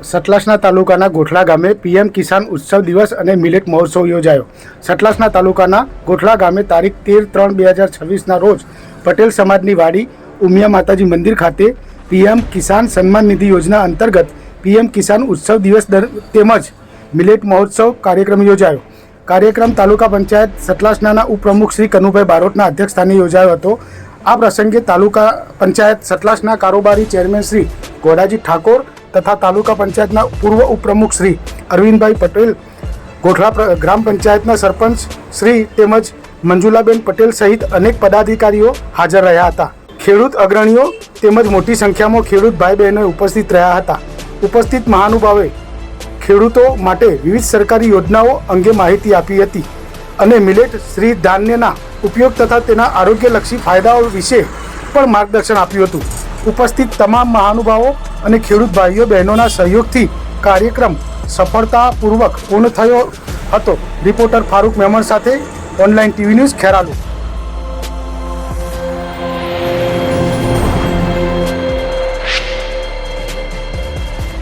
સતલાસના તાલુકાના ગોઠલા ગામે પીએમ કિસાન ઉત્સવ દિવસ અને મિલેટ મહોત્સવ યોજાયો। સતલાસના તાલુકાના ગોઠલા ગામે તારીખ 13/3/2026ના રોજ પટેલ સમાજની વાડી ઉમિયા માતાજી મંદિર ખાતે પીએમ કિસાન સન્માન નિધિ યોજના અંતર્ગત પીએમ કિસાન ઉત્સવ દિવસ તેમજ મિલેટ મહોત્સવ કાર્યક્રમ યોજાયો। કાર્યક્રમ તાલુકા પંચાયત સતલાસના ઉપપ્રમુખ શ્રી કનુભાઈ બારોટના અધ્યક્ષસ્થાને યોજાયો હતો। આ પ્રસંગે તાલુકા પંચાયત સતલાસના કારોબારી ચેરમેન શ્રી ગોડાજી ઠાકોર તથા તાલુકા પંચાયતના પૂર્વ ઉપપ્રમુખ શ્રી અરવિંદભાઈ પટેલ, ગોઠલા ગ્રામ પંચાયતના સરપંચ શ્રી તેમજ મંજુલાબેન પટેલ સહિત અનેક પદાધિકારીઓ હાજર રહ્યા હતા। ખેડૂત અગ્રણીઓ તેમજ મોટી સંખ્યામાં ખેડૂત ભાઈ બહેનો ઉપસ્થિત રહ્યા હતા। ઉપસ્થિત મહાનુભાવે ખેડૂતો માટે વિવિધ સરકારી યોજનાઓ અંગે માહિતી આપી હતી અને મિલેટ શ્રી ધાન્યના ઉપયોગ તથા તેના આરોગ્યલક્ષી ફાયદાઓ વિશે પણ માર્ગદર્શન આપ્યું હતું। ઉપસ્થિત તમામ મહાનુભાવો અને ખેડૂત ભાઈઓ બહેનોના સહયોગથી કાર્યક્રમ સફળતાપૂર્વક પૂર્ણ થયો હતો। રિપોર્ટર ફારૂક મેમણ સાથે ઓનલાઈન ટીવી ન્યૂઝ ખેરાલુ।